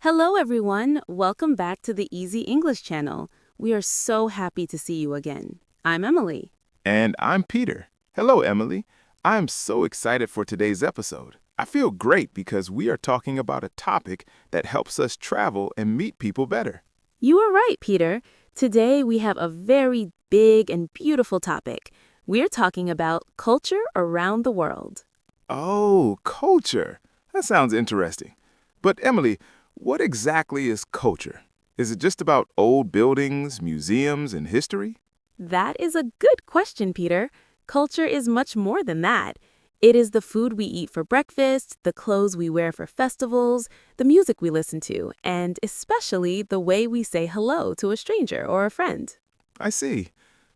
Hello, everyone. Welcome back to the Easy English channel. We are so happy to see you again. I'm Emily. And I'm Peter. Hello, Emily. I am so excited for today's episode. I feel great because we are talking about a topic that helps us travel and meet people better. You are right, Peter. Today we have a very big and beautiful topic. We're talking about culture around the world. Oh, culture. That sounds interesting. But Emily, what exactly is culture? Is it just about old buildings, museums, and history? That is a good question, Peter. Culture is much more than that. It is the food we eat for breakfast, the clothes we wear for festivals, the music we listen to, and especially the way we say hello to a stranger or a friend. I see.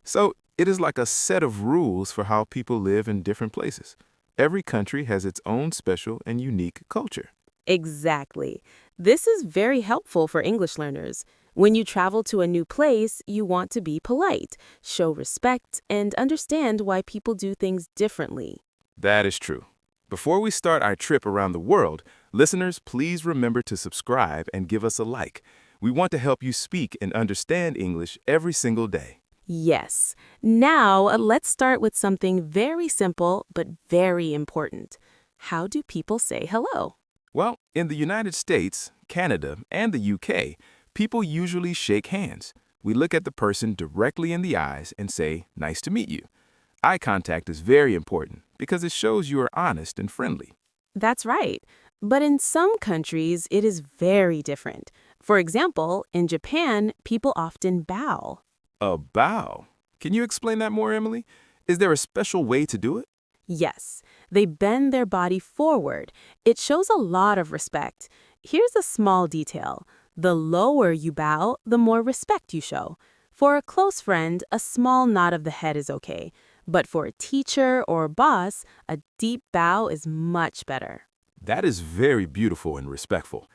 So it is like a set of rules for how people live in different places. Every country has its own special and unique culture. Exactly. This is very helpful for English learners. When you travel to a new place, you want to be polite, show respect, and understand why people do things differently. That is true. Before we start our trip around the world, listeners, please remember to subscribe and give us a like. We want to help you speak and understand English every single day. Yes. Now, let's start with something very simple but very important. How do people say hello? Well, in the United States, Canada, and the UK, people usually shake hands. We look at the person directly in the eyes and say, "Nice to meet you." Eye contact is very important because it shows you are honest and friendly. That's right. But in some countries, it is very different. For example, in Japan, people often bow. A bow. Can you explain that more, Emily? Is there a special way to do it? Yes, they bend their body forward. It shows a lot of respect. Here's a small detail. The lower you bow, the more respect you show. For a close friend, a small nod of the head is okay. But for a teacher or a boss, a deep bow is much better. That is very beautiful and respectful.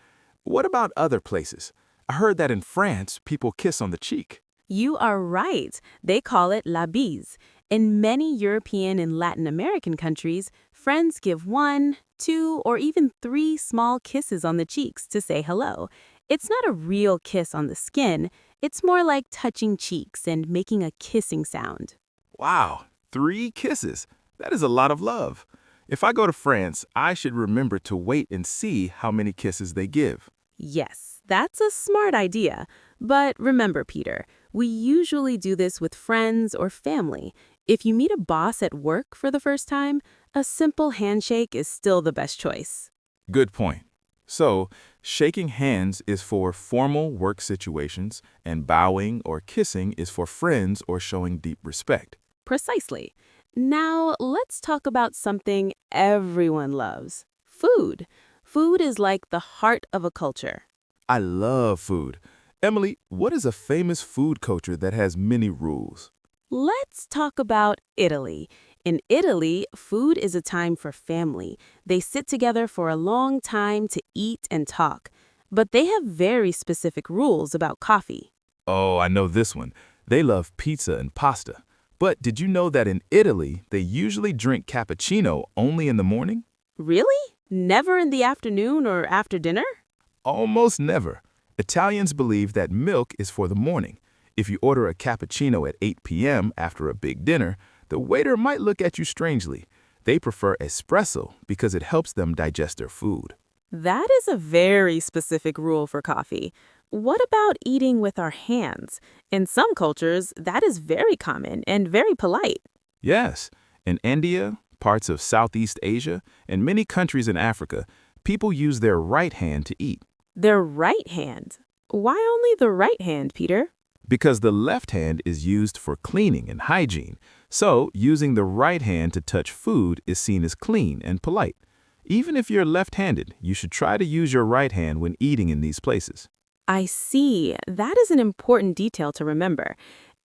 What about other places? I heard that in France, people kiss on the cheek. You are right. They call it la bise. In many European and Latin American countries, friends give 1, 2, or even 3 small kisses on the cheeks to say hello. It's not a real kiss on the skin. It's more like touching cheeks and making a kissing sound. Wow, 3 kisses. That is a lot of love. If I go to France, I should remember to wait and see how many kisses they give. Yes, that's a smart idea. But remember, Peter, we usually do this with friends or family. If you meet a boss at work for the first time, a simple handshake is still the best choice. Good point. So, shaking hands is for formal work situations, and bowing or kissing is for friends or showing deep respect. Precisely. Now, let's talk about something everyone loves. Food. Food is like the heart of a culture. I love food. Emily, what is a famous food culture that has many rules? Let's talk about Italy. In Italy, food is a time for family. They sit together for a long time to eat and talk. But they have very specific rules about coffee. Oh, I know this one. They love pizza and pasta. But did you know that in Italy, they usually drink cappuccino only in the morning? Really? Never in the afternoon or after dinner? Almost never. Italians believe that milk is for the morning. If you order a cappuccino at 8 p.m. after a big dinner, the waiter might look at you strangely. They prefer espresso because it helps them digest their food. That is a very specific rule for coffee. What about eating with our hands? In some cultures, that is very common and very polite. Yes, in India, parts of Southeast Asia, and many countries in Africa, people use their right hand to eat. Their right hand? Why only the right hand, Peter? Because the left hand is used for cleaning and hygiene, so using the right hand to touch food is seen as clean and polite. Even if you're left-handed, you should try to use your right hand when eating in these places. I see. That is an important detail to remember.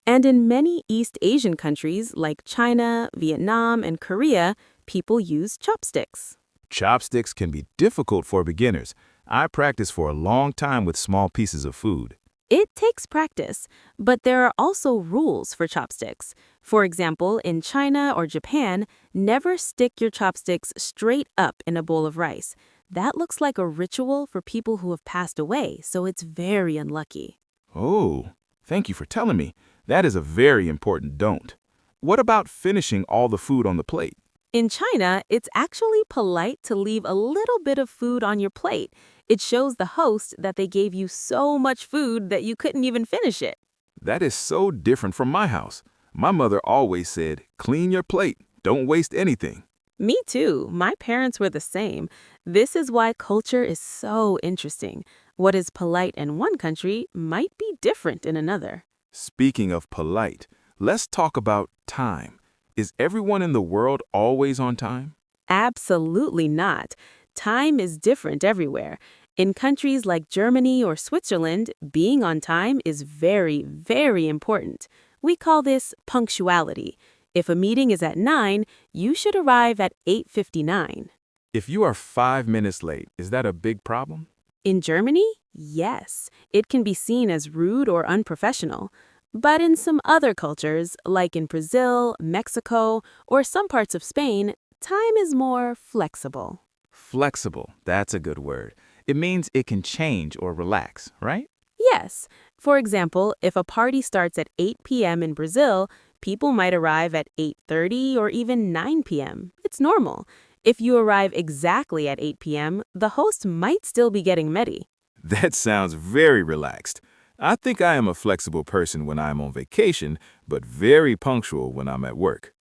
And in many East Asian countries like China, Vietnam, and Korea, people use chopsticks. Chopsticks can be difficult for beginners. I practiced for a long time with small pieces of food. It takes practice, but there are also rules for chopsticks. For example, in China or Japan, never stick your chopsticks straight up in a bowl of rice. That looks like a ritual for people who have passed away, so it's very unlucky. Oh, thank you for telling me. That is a very important don't. What about finishing all the food on the plate? In China, it's actually polite to leave a little bit of food on your plate. It shows the host that they gave you so much food that you couldn't even finish it. That is so different from my house. My mother always said, clean your plate, don't waste anything. Me too. My parents were the same. This is why culture is so interesting. What is polite in one country might be different in another. Speaking of polite, let's talk about time. Is everyone in the world always on time? Absolutely not. Time is different everywhere. In countries like Germany or Switzerland, being on time is very, very important. We call this punctuality. If a meeting is at 9, you should arrive at 8:59. If you are 5 minutes late, is that a big problem? In Germany, yes, it can be seen as rude or unprofessional. But in some other cultures, like in Brazil, Mexico, or some parts of Spain, time is more flexible. Flexible, that's a good word. It means it can change or relax, right? Yes. For example, if a party starts at 8 p.m. in Brazil, people might arrive at 8:30 or even 9 p.m. It's normal. If you arrive exactly at 8 p.m., the host might still be getting ready. That sounds very relaxed. I think I am a flexible person when I'm on vacation, but very punctual when I'm at work.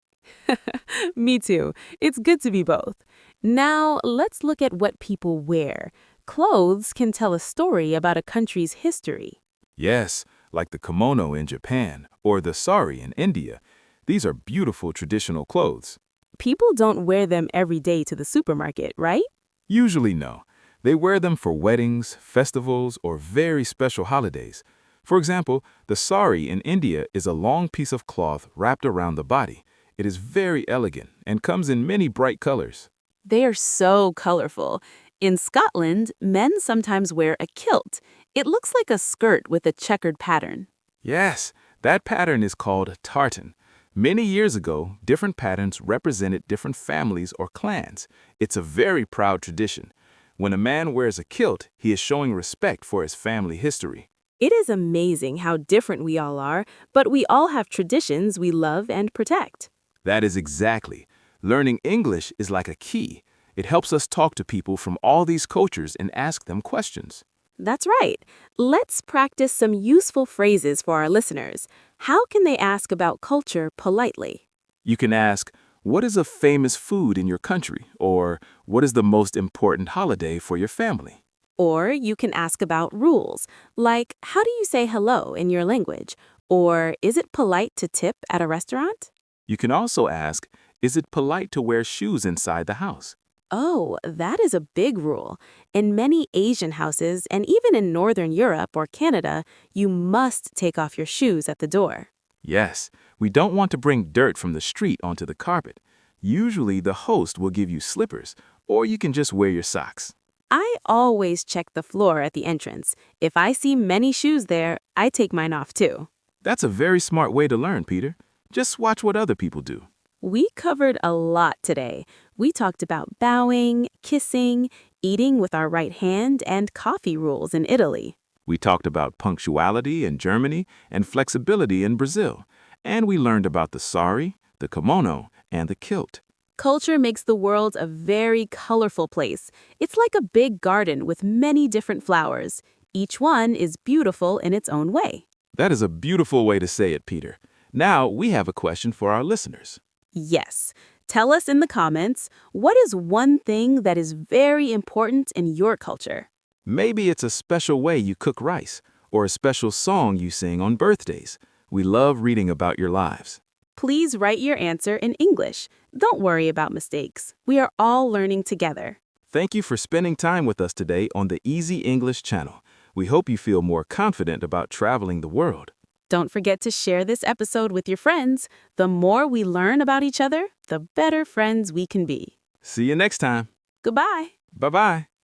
Me too. It's good to be both. Now, let's look at what people wear. Clothes can tell a story about a country's history. Yes, like the kimono in Japan or the sari in India. These are beautiful traditional clothes. People don't wear them every day to the supermarket, right? Usually no. They wear them for weddings, festivals, or very special holidays. For example, the sari in India is a long piece of cloth wrapped around the body. It is very elegant and comes in many bright colors. They are so colorful. In Scotland, men sometimes wear a kilt. It looks like a skirt with a checkered pattern. Yes, that pattern is called tartan. Many years ago, different patterns represented different families or clans. It's a very proud tradition. When a man wears a kilt, he is showing respect for his family history. It is amazing how different we all are, but we all have traditions we love and protect. That is exactly. Learning English is like a key. It helps us talk to people from all these cultures and ask them questions. That's right. Let's practice some useful phrases for our listeners. How can they ask about culture politely? You can ask, what is a famous food in your country? Or what is the most important holiday for your family? Or you can ask about rules, like how do you say hello in your language? Or is it polite to tip at a restaurant? You can also ask, is it polite to wear shoes inside the house? Oh, that is a big rule. In many Asian houses, and even in Northern Europe or Canada, you must take off your shoes at the door. Yes, we don't want to bring dirt from the street onto the carpet. Usually the host will give you slippers, or you can just wear your socks. I always check the floor at the entrance. If I see many shoes there, I take mine off too. That's a very smart way to learn, Peter. Just watch what other people do. We covered a lot today. We talked about bowing, kissing, eating with our right hand, and coffee rules in Italy. We talked about punctuality in Germany and flexibility in Brazil. And we learned about the sari, the kimono, and the kilt. Culture makes the world a very colorful place. It's like a big garden with many different flowers. Each one is beautiful in its own way. That is a beautiful way to say it, Peter. Now we have a question for our listeners. Yes. Tell us in the comments, what is one thing that is very important in your culture? Maybe it's a special way you cook rice, or a special song you sing on birthdays. We love reading about your lives. Please write your answer in English. Don't worry about mistakes. We are all learning together. Thank you for spending time with us today on the Easy English channel. We hope you feel more confident about traveling the world. Don't forget to share this episode with your friends. The more we learn about each other, the better friends we can be. See you next time. Goodbye. Bye-bye.